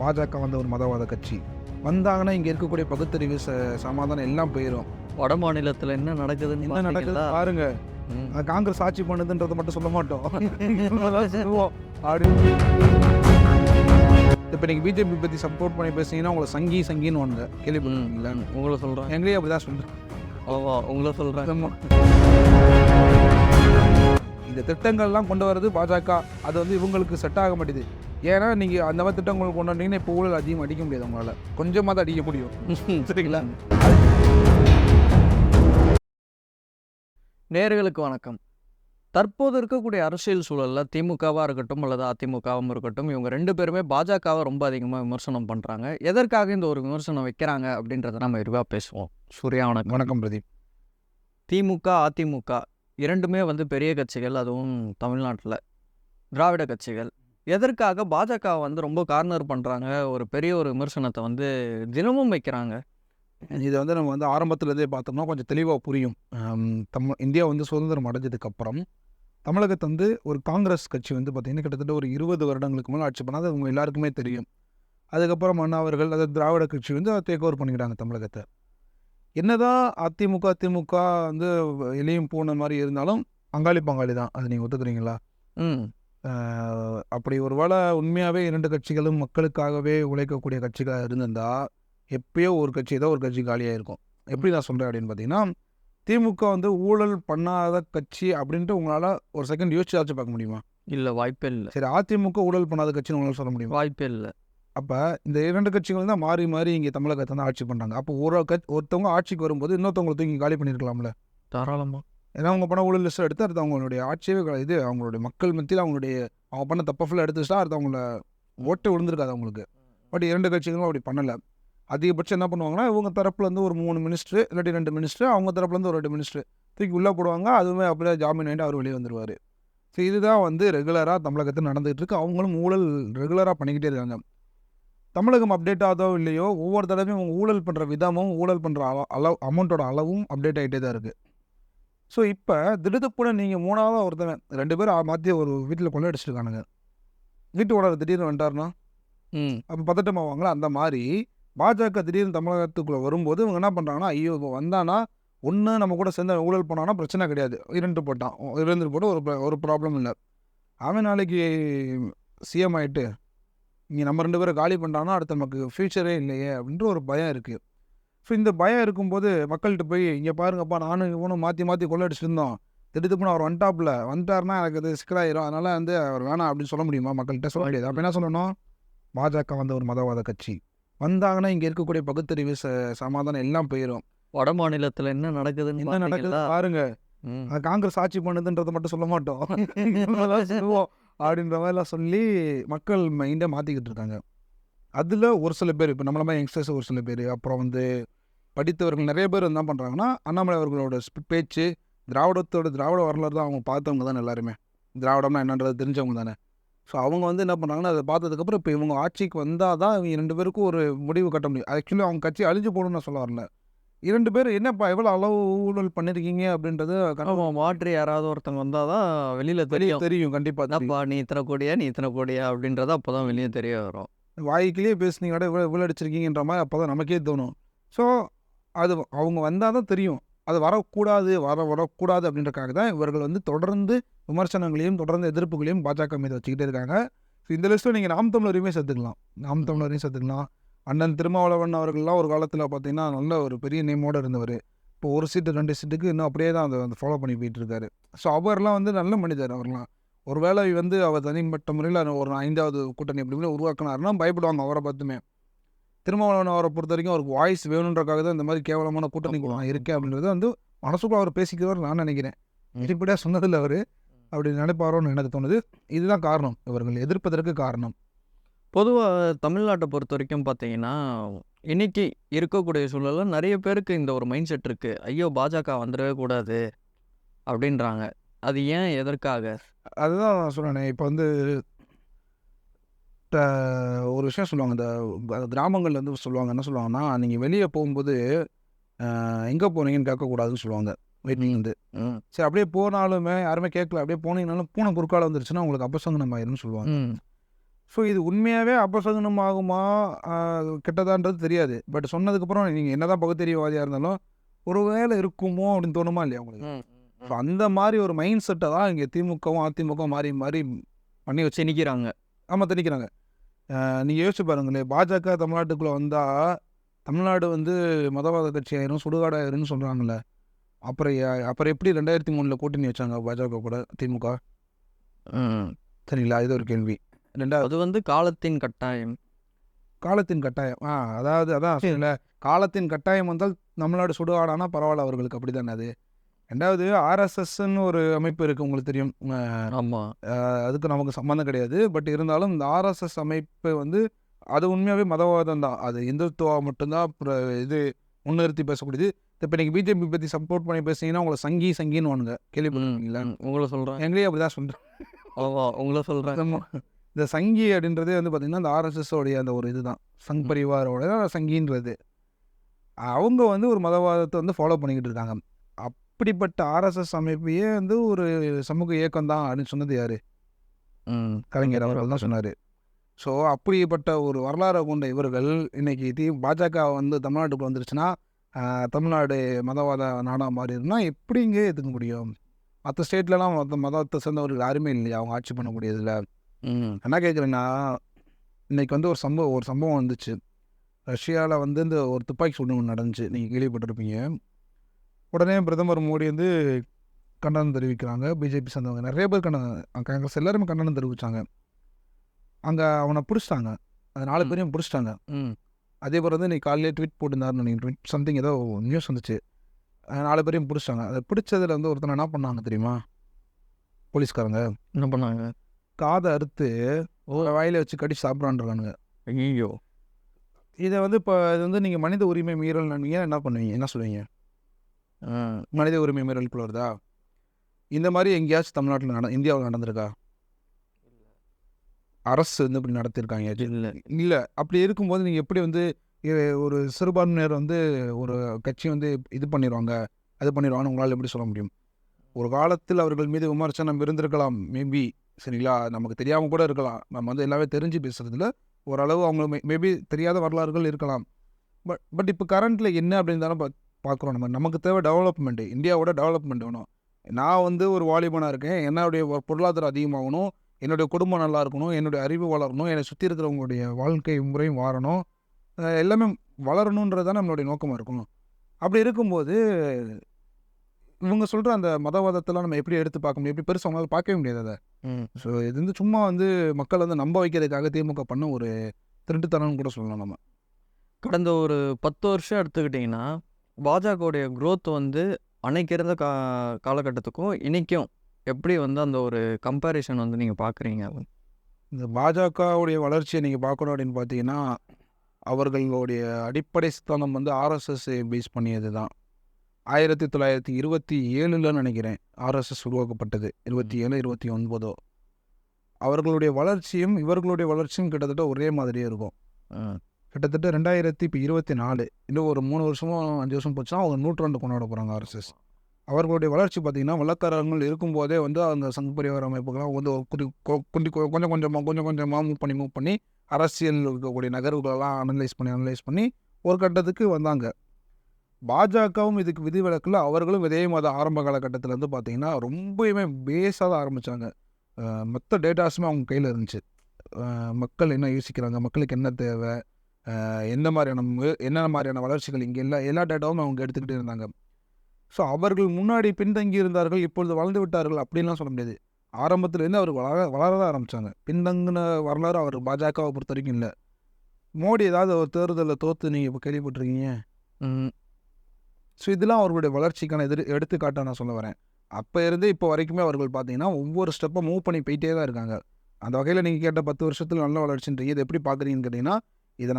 பாஜக வந்து ஒரு மதவாத கட்சி வந்தாங்கன்னா இங்கே இருக்கக்கூடிய பகுத்தறிவு சமாதானம் எல்லாம் போயிடும். வட மாநிலத்தில் என்ன நடக்குதுன்னு என்ன நடக்குது பார்த்தீங்களா? பாருங்க. ம். காங்கிரஸ் ஆட்சி பண்ணுதுன்றதை மட்டும் சொல்ல மாட்டோம். இதெல்லாம் சொல்லுவோம். அப்படின்னு இப்போ நீங்கள் பிஜேபி பற்றி சப்போர்ட் பண்ணி பேசுனீங்கன்னா உங்களை சங்கின்னு ஒன்று கேள்விப்பட்டிருக்கீங்களா? உங்களை சொல்கிறேன். எங்களையே அப்படி தான் சொல்கிறேன். ஓவா உங்களை சொல்கிறேன். இந்த திட்டங்கள்லாம் கொண்டு வர்றது பாஜக. அது வந்து இவங்களுக்கு செட் ஆக மாட்டேது. ஏன்னா நீங்கள் அந்த மாதிரி திட்டங்கள் கொண்டு வந்தீங்கன்னா இப்போ ஊழல் அதிகம் அடிக்க முடியாது. உங்களால் கொஞ்சமாக தான் அடிக்க முடியும். சரிங்களா? நேயர்களுக்கு வணக்கம். தற்போது இருக்கக்கூடிய அரசியல் சூழலில் திமுகவாக இருக்கட்டும் அல்லது அதிமுகவும் இருக்கட்டும், இவங்க ரெண்டு பேருமே பாஜகவை ரொம்ப அதிகமாக விமர்சனம் பண்ணுறாங்க. எதற்காக இந்த ஒரு விமர்சனம் வைக்கிறாங்க அப்படின்றத நம்ம விரிவாக பேசுவோம். சூர்யா வணக்கம். வணக்கம் பிரதீப். திமுக அதிமுக இரண்டுமே வந்து பெரிய கட்சிகள், அதுவும் தமிழ்நாட்டில் திராவிட கட்சிகள். எதற்காக பாஜக வந்து ரொம்ப கார்னர் பண்ணுறாங்க, ஒரு பெரிய ஒரு விமர்சனத்தை வந்து தினமும் வைக்கிறாங்க? இதை வந்து நம்ம வந்து ஆரம்பத்துலேருந்தே பார்த்தோம்னா கொஞ்சம் தெளிவாக புரியும். இந்தியா வந்து சுதந்திரம் அடைஞ்சதுக்கப்புறம் தமிழகத்தை வந்து ஒரு காங்கிரஸ் கட்சி வந்து பார்த்திங்கன்னா கிட்டத்தட்ட ஒரு 20 வருடங்களுக்கு மேலே ஆட்சி பண்ணால் அது அவங்க எல்லாருக்குமே தெரியும். அதுக்கப்புறம் அண்ணா அவர்கள் அதாவது திராவிட கட்சி வந்து அதை டேக் ஓவர் பண்ணிக்கிட்டாங்க தமிழகத்தை. என்னதான் அதிமுக திமுக வந்து எளியும் பூனை மாதிரி இருந்தாலும் பங்காளி தான். அது நீங்கள் ஒத்துக்கிறீங்களா? அப்படி ஒரு வேளை உண்மையாகவே இரண்டு கட்சிகளும் மக்களுக்காகவே உழைக்கக்கூடிய கட்சிகளாக இருந்திருந்தா எப்பயோ ஒரு கட்சி ஏதோ ஒரு கட்சி காலியாக இருக்கும். எப்படி நான் சொல்கிறேன் அப்படின்னு பார்த்தீங்கன்னா, திமுக வந்து ஊழல் பண்ணாத கட்சி அப்படின்ட்டு உங்களால் ஒரு செகண்ட் யோசிச்சாச்சும் பார்க்க முடியுமா? இல்லை, வாய்ப்பே இல்லை. சரி, அதிமுக ஊழல் பண்ணாத கட்சின்னு உங்களால் சொல்ல முடியுமா? வாய்ப்பே இல்லை. அப்போ இந்த இரண்டு கட்சிகள் தான் மாறி மாறி இங்கே தமிழகத்தை வந்து ஆட்சி பண்ணுறாங்க. அப்போ ஒருத்தவங்க ஆட்சிக்கு வரும்போது இன்னொருத்தவங்களை தூக்கி காலி பண்ணியிருக்கலாம்ல? தாராளமாக. ஏன்னா அவங்க பண்ண ஊழல் லிஸ்ட் எடுத்து அடுத்து அவங்களுடைய ஆட்சியே இது அவங்களுடைய மக்கள் மத்தியில் அவங்க பண்ண தப்பை ஃபுல்லாக எடுத்து வச்சுட்டா அடுத்து அவங்கள ஓட்டு விழுந்திருக்காது அவங்களுக்கு. பட் இரண்டு கட்சிகளும் அப்படி பண்ணலை. அதிகபட்சம் என்ன பண்ணுவாங்கன்னா, இவங்க தரப்புலேருந்து ஒரு 3 மினிஸ்டர் இல்லாட்டி 2 மினிஸ்டர், அவங்க தரப்புலேருந்து ஒரு 2 மினிஸ்டர் தூக்கி உள்ளே போடுவாங்க. அதுவுமே அப்படியே ஜாமீன் ஆகிட்டு அவர் வெளியே வந்துடுவார். ஸோ இதுதான் வந்து ரெகுலராக தமிழகத்தில் நடந்துகிட்டு இருக்கு. அவங்களும் ஊழல் ரெகுலராக பண்ணிக்கிட்டே இருக்காங்க. தமிழகம் அப்டேட் ஆதோ இல்லையோ, ஒவ்வொரு தடவையும் அவங்க ஊழல் பண்ணுற விதமும் ஊழல் பண்ணுற அமௌண்ட்டோட அளவும் அப்டேட் ஆகிட்டே தான் இருக்குது. ஸோ இப்போ திடுப்புட நீங்கள் மூணாவதாக ஒருத்தவன் 2 பேர் மாற்றி ஒரு வீட்டில் கொள்ள அடிச்சிருக்கானுங்க. வீட்டு ஓனர் திடீர்னு வந்துட்டாருன்னா அப்போ பதட்டமாவாங்களா? அந்த மாதிரி பாஜக திடீர்னு தமிழகத்துக்குள்ளே வரும்போது இவங்க என்ன பண்ணுறாங்கன்னா, ஐயோ இப்போ வந்தானா ஒன்று நம்ம கூட சேர்ந்து ஊழல் பண்ணானா பிரச்சனை கிடையாது, இருந்துட்டு போட்டு ஒரு ப்ராப்ளம் இல்லை. அவன் நாளைக்கு சிஎம் ஆகிட்டு இங்கே நம்ம 2 பேரை காலி பண்ணுறான்னா அடுத்து நமக்கு ஃப்யூச்சரே இல்லையே அப்படின்ற ஒரு பயம் இருக்குது. ஸோ இந்த பயம் இருக்கும்போது மக்கள்கிட்ட போய் இங்கே பாருங்கப்பா, நானும் இவனும் மாற்றி கொள்ளடிச்சிட்டு இருந்தோம், திடீர்னு அவர் வந்துட்டாருன்னா எனக்கு அது சிக்கலாயிரும், அதனால் வந்து அவர் வேணாம் அப்படின்னு சொல்ல முடியுமா? மக்கள்கிட்ட சொல்ல முடியாது. அப்போ என்ன சொல்லணும்? பாஜக வந்து ஒரு மதவாத கட்சி வந்தாங்கன்னா இங்கே இருக்கக்கூடிய பகுத்தறிவு சமாதானம் எல்லாம் போயிடும். வட மாநிலத்தில் என்ன நடக்குதுன்னு என்ன நடக்குது பாருங்க. காங்கிரஸ் ஆட்சி பண்ணுதுன்றதை மட்டும் சொல்ல மாட்டோம். சொல்லுவோம் அப்படின்ற மாதிரிலாம் சொல்லி மக்கள் மைண்டை மாற்றிக்கிட்டு இருக்காங்க. அதில் ஒரு சில பேர், இப்போ நம்மள மாதிரி யங்ஸ்டர்ஸ் ஒரு சில பேர், அப்புறம் வந்து படித்தவர்கள் நிறைய பேர் என்ன பண்ணுறாங்கன்னா, அண்ணாமலை அவர்களோட பேச்சு திராவிட வரலாறு தான் அவங்க பார்த்தவங்க தானே எல்லாருமே. திராவிடம்னா என்னன்றது தெரிஞ்சவங்க தானே. ஸோ அவங்க வந்து என்ன பண்ணுறாங்கன்னா, அதை பார்த்ததுக்கப்புறம் இப்போ இவங்க ஆட்சிக்கு வந்தால் தான் இவங்க 2 பேருக்கும் ஒரு முடிவு கட்ட முடியும். ஆக்சுவலி அவங்க கட்சி அழிஞ்சு போகணும்னு நான் சொல்ல வரல. 2 பேர் என்னப்பா எவ்வளோ அளவு ஊழல் பண்ணியிருக்கீங்க அப்படின்றது மாற்றி யாராவது ஒருத்தங்க வந்தால் தான் வெளியில் தெரியும். கண்டிப்பாக அப்பா நீ இத்தனை கோடியா அப்படின்றத அப்போ தான் வெளியே தெரிய வரும். வாய்க்கிலேயே பேசுனீங்கடா இவ்வளோ அடிச்சிருக்கீங்கன்ற மாதிரி அப்போ தான் நமக்கே தோணும். ஸோ அது அவங்க வந்தால் தான் தெரியும். அது வரக்கூடாது அப்படின்றக்காக தான் இவர்கள் வந்து தொடர்ந்து விமர்சனங்களையும் தொடர்ந்து எதிர்ப்புகளையும் பாஜக மீது வச்சுக்கிட்டே இருக்காங்க. ஸோ இந்த லிஸ்ட்டில் நீங்கள் நாம் தமிழரையுமே சேர்த்துக்கலாம். அண்ணன் திருமாவளவன் அவர்கள்லாம் ஒரு காலத்தில் பார்த்தீங்கன்னா நல்ல ஒரு பெரிய நேமோடு இருந்தவர். இப்போ ஒரு சீட்டு 2 சீட்டுக்கு இன்னும் அப்படியே தான் அதை ஃபாலோ பண்ணி போயிட்டு இருக்காரு. ஸோ அவர்லாம் வந்து நல்ல மனிதர். அவர்லாம் ஒரு வேளை வந்து அவர் தனிப்பட்ட முறையில் ஒரு 5வது கூட்டணி எப்படி உருவாக்கினாருன்னா பயப்படுவாங்க அவரை பார்த்துமே. திருமாவளவன் அவரை பொறுத்த வரைக்கும் அவருக்கு வாய்ஸ் வேணுன்றக்காக தான் இந்த மாதிரி கேவலமான கூட்டணி இருக்கேன் அப்படின்றது வந்து மனசுக்குள்ள அவர் பேசிக்கிறவர் நான் நினைக்கிறேன். வெளிப்படையாக சொன்னதில் அவர் அப்படி நினைப்பாரோன்னு எனக்கு தோணுது. இதுதான் காரணம், இவர்கள் எதிர்ப்பதற்கு காரணம். பொதுவாக தமிழ்நாட்டை பொறுத்த வரைக்கும் பார்த்தீங்கன்னா, இன்னைக்கு இருக்கக்கூடிய சூழலில் நிறைய பேருக்கு இந்த ஒரு மைண்ட் செட் இருக்குது. ஐயோ பாஜக வந்துடவே கூடாது அப்படின்றாங்க. அது ஏன், எதற்காக? அதுதான் நான் சொன்னேன். இப்போ வந்து ஒரு விஷயம் சொல்லுவாங்க, இந்த கிராமங்கள்ல வந்து சொல்லுவாங்க, என்ன சொல்லுவாங்கன்னா, நீங்கள் வெளியே போகும்போது எங்கே போனீங்கன்னு கேட்கக்கூடாதுன்னு சொல்லுவாங்க வீட்டில் வந்து. சரி, அப்படியே போனாலுமே யாருமே கேட்கல, அப்படியே போனீங்கனாலும் பூனை குறுக்கால வந்துருச்சுன்னா உங்களுக்கு அபசங்கனம் ஆயிரும்னு சொல்லுவாங்க. ஸோ இது உண்மையாகவே அபசகுனம் ஆகுமா கெட்டதான்றது தெரியாது. பட் சொன்னதுக்கப்புறம் நீங்கள் என்ன தான் பகுத்தறிவாதியாக இருந்தாலும் ஒரு வேளை இருக்குமோ அப்படின்னு தோணுமா இல்லையா உங்களுக்கு? ஸோ அந்த மாதிரி ஒரு மைண்ட் செட்டை தான் இங்கே திமுகவும் அதிமுகவும் மாறி மாறி பண்ணி வச்சு நிற்கிறாங்க. ஆமாம் திணிக்கிறாங்க. நீங்கள் யோசிச்சு பாருங்களேன், பாஜக தமிழ்நாட்டுக்குள்ளே வந்தால் தமிழ்நாடு வந்து மதவாத கட்சி ஆயிரும் சுடுகாடாயிருன்னு சொல்கிறாங்களே. அப்புறம் எப்படி 2003 கூட்டணி வச்சாங்க பாஜக கூட திமுக? சரிங்களா, இது ஒரு கேள்வி. ரெண்டாவது அது வந்து காலத்தின் கட்டாயம். காலத்தின் கட்டாயம். அதாவது அதான் இல்ல, காலத்தின் கட்டாயம் வந்தால் தமிழ்நாடு சுடுகாடானா பரவாயில்ல அவர்களுக்கு, அப்படி தானே அது. ரெண்டாவது ஆர்எஸ்எஸ்ன்னு ஒரு அமைப்பு இருக்குது, உங்களுக்கு தெரியும். ஆமாம். அதுக்கு நமக்கு சம்மந்தம் கிடையாது. பட் இருந்தாலும் இந்த ஆர்எஸ்எஸ் அமைப்பு வந்து அது உண்மையாகவே மதவாதம் தான். அது இந்துத்துவா மட்டும்தான் இது முன்னிறுத்தி பேசக்கூடியது. இப்போ நீங்கள் பிஜேபி பற்றி சப்போர்ட் பண்ணி பேசுனீங்கன்னா உங்களை சங்கின்னு வானுங்க, கேள்விப்பட்டிருக்கீங்களா? உங்களை சொல்கிறேன். எங்களையும் அப்படி தான் சொல்கிறேன். உங்களை சொல்கிறேன். இந்த சங்கி அப்படின்றதே வந்து பார்த்திங்கன்னா இந்த ஆர்எஸ்எஸோடைய அந்த ஒரு இதுதான், சங் பரிவாரோட சங்கின்றது. அவங்க வந்து ஒரு மதவாதத்தை வந்து ஃபாலோ பண்ணிக்கிட்டு இருக்காங்க. அப்படிப்பட்ட ஆர்எஸ்எஸ் அமைப்பையே வந்து ஒரு சமூக இயக்கம் தான் அப்படின்னு சொன்னது யார்? கலைஞர் அவர்கள் தான் சொன்னார். ஸோ அப்படிப்பட்ட ஒரு வரலாறு கொண்ட இவர்கள் இன்னைக்கு பாஜக வந்து தமிழ்நாட்டுக்கு வந்துருச்சுன்னா தமிழ்நாடு மதவாத நாடாக மாறிடும்னா எப்படிங்க ஏற்றுக்க முடியும்? மற்ற ஸ்டேட்லலாம் மதத்தை சேர்ந்தவர்கள் யாருமே இல்லையா அவங்க ஆட்சி பண்ண முடியாதுல்ல? என்ன கேட்குறேன்னா, இன்னைக்கு வந்து ஒரு சம்பவம் வந்துச்சு. ரஷ்யாவில் வந்து இந்த ஒரு துப்பாக்கி சூடு நடந்துச்சு, நீங்கள் கேள்விப்பட்டிருப்பீங்க. உடனே பிரதமர் மோடி வந்து கண்டனம் தெரிவிக்கிறாங்க. பிஜேபி சேர்ந்தவங்க நிறைய பேர் காங்கிரஸ் எல்லாருமே கண்டனம் தெரிவித்தாங்க. அங்கே அவனை பிடிச்சிட்டாங்க, அது 4 பேரையும் பிடிச்சிட்டாங்க. அதே போல் வந்து இன்னைக்கு காலையிலே ட்வீட் போட்டிருந்தாருன்னு நினைக்கிறேன், சம்திங் ஏதோ நியூஸ் வந்துச்சு. 4 பேரையும் பிடிச்சிட்டாங்க. அதை பிடிச்சதில் வந்து ஒருத்தனை என்ன பண்ணாங்க தெரியுமா? போலீஸ்காரங்க என்ன பண்ணாங்க? காதை அறுத்து வாயில வச்சு கடிச்சு சாப்பிட்றான்றானுங்க. ஐயோ! இதை வந்து இப்போ இது வந்து நீங்கள் மனித உரிமை மீறல் என்ன பண்ணுவீங்க? என்ன சொல்லுவீங்க? மனித உரிமை மீறலுக்குள்ள வருதா? இந்த மாதிரி எங்கேயாச்சும் தமிழ்நாட்டில் இந்தியாவில் நடந்திருக்கா? அரசு வந்து இப்படி நடத்திருக்காங்க? இல்லை. அப்படி இருக்கும்போது நீங்கள் எப்படி வந்து ஒரு சிறுபான்மையினர் வந்து ஒரு கட்சி வந்து இது பண்ணிடுவாங்க, அது பண்ணிடுவாங்கன்னு உங்களால் எப்படி சொல்ல முடியும்? ஒரு காலத்தில் அவர்கள் மீது விமர்சனம் இருந்திருக்கலாம், மேபி. சரிங்களா, நமக்கு தெரியாமல் கூட இருக்கலாம். நம்ம வந்து எல்லாமே தெரிஞ்சு பேசுறதுல ஓரளவு அவங்க மேபி தெரியாத வரலாறுகள் இருக்கலாம். பட் இப்போ கரண்ட்டில் என்ன அப்படின்னு தானே பார்க்குறோம். நமக்கு தேவை டெவலப்மெண்ட்டு, இந்தியாவோட டெவலப்மெண்ட் வேணும். நான் வந்து ஒரு வாலிபனாக இருக்கேன், என்னுடைய பொருளாதாரம் அதிகமாகணும், என்னுடைய குடும்பம் நல்லா இருக்கணும், என்னுடைய அறிவு வளரணும், என்னை சுற்றி இருக்கிறவங்களுடைய வாழ்க்கை முறையும் மாறணும், எல்லாமே வளரணுன்றது தான் நம்மளுடைய நோக்கமாக இருக்கணும். அப்படி இருக்கும்போது இவங்க சொல்கிற அந்த மதவாதத்தெல்லாம் நம்ம எப்படி எடுத்து பார்க்க முடியும்? எப்படி பெருசாக அவங்களால பார்க்கவே முடியாது அதை. ஸோ இது வந்து சும்மா வந்து மக்கள் வந்து நம்ப வைக்கிறதுக்காக திமுக பண்ண ஒரு திருட்டுத்தனம்னு கூட சொல்லலாம் நம்ம. கடந்த ஒரு 10 வருஷம் எடுத்துக்கிட்டிங்கன்னா பாஜகவுடைய க்ரோத் வந்து அன்னைக்கு இருந்த காலகட்டத்துக்கும் இன்றைக்கும் எப்படி வந்து அந்த ஒரு கம்பேரிசன் வந்து நீங்கள் பார்க்குறீங்க? இந்த பாஜகவுடைய வளர்ச்சியை நீங்கள் பார்க்கணும் அப்படின்னு பார்த்தீங்கன்னா, அவர்களுடைய அடிப்படை ஸ்தானம் வந்து ஆர்எஸ்எஸ் பேஸ் பண்ணியது தான். 1927 நினைக்கிறேன் ஆர்எஸ்எஸ் உருவாக்கப்பட்டது. 27, 29. அவர்களுடைய வளர்ச்சியும் இவர்களுடைய வளர்ச்சியும் கிட்டத்தட்ட ஒரே மாதிரியே இருக்கும். கிட்டத்தட்ட 2024 இன்னும் ஒரு 3 வருஷமோ 5 வருஷம் போச்சுன்னா அவங்க 100 கொண்டாட போகிறாங்க ஆர்எஸ்எஸ். அவர்களுடைய வளர்ச்சி பார்த்திங்கன்னா வெள்ளக்காரர்கள் இருக்கும்போதே வந்து அந்த சங் பரிவார அமைப்புகள்லாம் வந்து கொஞ்சம் கொஞ்சமாக மூவ் பண்ணி அரசியல் இருக்கக்கூடிய நகர்வுகளெல்லாம் அனலைஸ் பண்ணி ஒரு கட்டத்துக்கு வந்தாங்க. பாஜகவும் இதுக்கு விதிவிலக்கில் அவர்களும் இதே மாதிரி ஆரம்ப காலகட்டத்தில் வந்து பார்த்திங்கன்னா ரொம்பவுமே பேஸாக தான் ஆரம்பித்தாங்க. மொத்த டேட்டாஸுமே அவங்க கையில் இருந்துச்சு. மக்கள் என்ன யோசிக்கிறாங்க, மக்களுக்கு என்ன தேவை, என்ன மாதிரியான வளர்ச்சிகள் இங்கே எல்லா டேட்டாவும் அவங்க எடுத்துக்கிட்டே இருந்தாங்க. ஸோ அவர்கள் முன்னாடி பின்தங்கி இருந்தார்கள், இப்பொழுது வளர்ந்து விட்டார்கள் அப்படின்லாம் சொல்ல முடியாது. ஆரம்பத்துலேருந்து அவர் வளர தான் ஆரம்பித்தாங்க. பின்தங்கின வரலாறு அவர் பாஜகவை பொறுத்த வரைக்கும் இல்லை. மோடி ஏதாவது ஒரு தேர்தலில் தோற்று நீங்கள் இப்போ கேள்விப்பட்டிருக்கீங்க? ஸோ இதெல்லாம் அவர்களுடைய வளர்ச்சிக்கான எடுத்துக்காட்டாக நான் சொல்ல வரேன். அப்போ இருந்து இப்போ வரைக்குமே அவர்கள் பார்த்தீங்கன்னா ஒவ்வொரு ஸ்டெப்பை மூவ் பண்ணி போயிட்டே தான் இருக்காங்க. அந்த வகையில் நீங்கள் கேட்ட 10 வருஷத்தில் நல்ல வளர்ச்சின்றீங்க, இதை எப்படி பார்க்குறீங்கன்னு கேட்டிங்கன்னா, இதை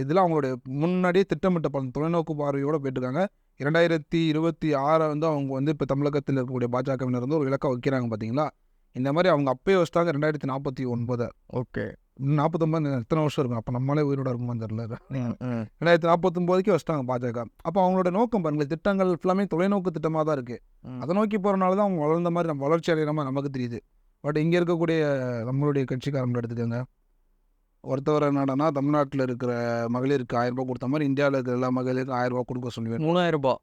இதெல்லாம் அவங்களுடைய முன்னாடியே திட்டமிட்ட தொலைநோக்கு பார்வையோடு போயிட்டுருக்காங்க. 2026 வந்து அவங்க வந்து இப்போ தமிழகத்தில் இருக்கக்கூடிய பாஜகவினர் வந்து ஒரு இலக்கை வைக்கிறாங்க பார்த்தீங்களா? இந்த மாதிரி அவங்க அப்பயே வச்சிட்டாங்க 2049. ஓகே, 49 எத்தனை வருஷம் இருக்கும்? அப்போ நம்மளே உயிரோட இருக்குமான்னு தெரியல. 2049க்கு வச்சிட்டாங்க பாஜக. அப்போ அவங்களோட நோக்கம் பாருங்களேன், திட்டங்கள் ஃபுல்லாமே தொலைநோக்கு திட்டமாக தான் இருக்குது. அதை நோக்கி போகிறனால தான் அவங்க வளர்ந்த மாதிரி நம்ம வளர்ச்சி அடைகிற மாதிரி நமக்கு தெரியுது. பட் இங்கே இருக்கக்கூடிய நம்மளுடைய கட்சிக்காரங்களை எடுத்துக்கோங்க, ஒருத்தவர் என்னடான்னா தமிழ்நாட்டில் இருக்கிற மகளிருக்கு 1000 ரூபாய் கொடுத்த மாதிரி இந்தியாவில் இருக்கிற எல்லா மகளிருக்கும் 1000 ரூபாய் கொடுக்க சொல்லுவேன். 3000 ரூபாய்.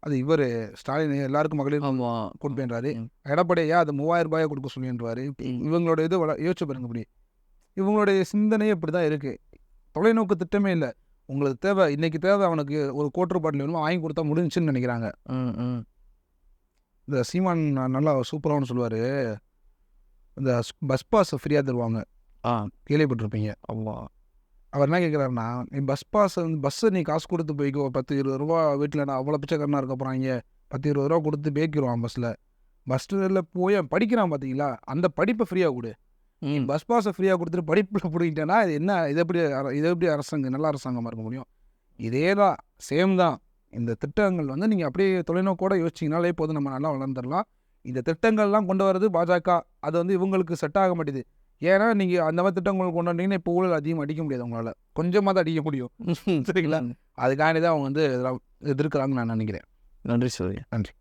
அது இவர் ஸ்டாலின் எல்லாருக்கும் மகளிர் ஆமா. கொடுப்பேன்றாரு. ம். எடப்பாடியா அது 3000 ரூபாயை கொடுக்க சொல்லுவேன்றாரு. ம். இவங்களோட இது யோசிச்சு பாருங்க. இப்படி இவங்களுடைய சிந்தனையே இப்படி தான் இருக்குது. தொலைநோக்கு திட்டமே இல்லை. உங்களுக்கு தேவை இன்னைக்கு தேவை அவனுக்கு ஒரு கோட்டு பாட்டில் வேணுமோ வாங்கி கொடுத்தா முடிஞ்சுன்னு நினைக்கிறாங்க. இந்த சீமான் நல்லா சூப்பரானு சொல்லுவார், இந்த பஸ் பாஸ் ஃப்ரீயாக தருவாங்க, கேள்விப்பட்டிருப்பீங்க. ஆமாம். அவர் என்ன கேட்குறாருன்னா, நீ பஸ் பாஸ் பஸ்ஸை நீ காசு கொடுத்து போய்க்கோ, 10-20 ரூபா வீட்டில் நான் அவ்வளோ பிச்சைக்காரனாக இருக்க போகிறாங்க, 10-20 ரூபா கொடுத்து போய்க்கிடுவான் பஸ்ஸில். பஸ்ஸில் போய் படிக்கிறான் பார்த்தீங்களா, அந்த படிப்பை ஃப்ரீயாக கொடு. பஸ் பாஸை ஃப்ரீயாக கொடுத்துட்டு படிப்பில் பிடிக்கிட்டேன்னா இது என்ன, இது எப்படி அரசாங்கம் நல்ல அரசாங்கமாக இருக்க முடியும்? இதே தான், சேம் தான். இந்த திட்டங்கள் வந்து நீங்கள் அப்படியே தொலைநோக்கோட யோசிச்சிங்கனாலே போதும், நம்ம நல்லா வளர்ந்துடலாம். இந்த திட்டங்கள்லாம் கொண்டு வரது பாஜக, அது வந்து இவங்களுக்கு செட் ஆக மாட்டேது. ஏன்னா நீங்கள் அந்த மாதிரி திட்டங்கள் கொண்டு வந்தீங்கன்னா இப்போ ஊழல் அதிகமாக அடிக்க முடியாது, உங்களால் கொஞ்சமாக தான் அடிக்க முடியும். சரிங்களா? அதுக்காண்டி தான் அவங்க வந்து இதெல்லாம் எதிர்க்கிறாங்கன்னு நான் நினைக்கிறேன். நன்றி சூர்யா. நன்றி.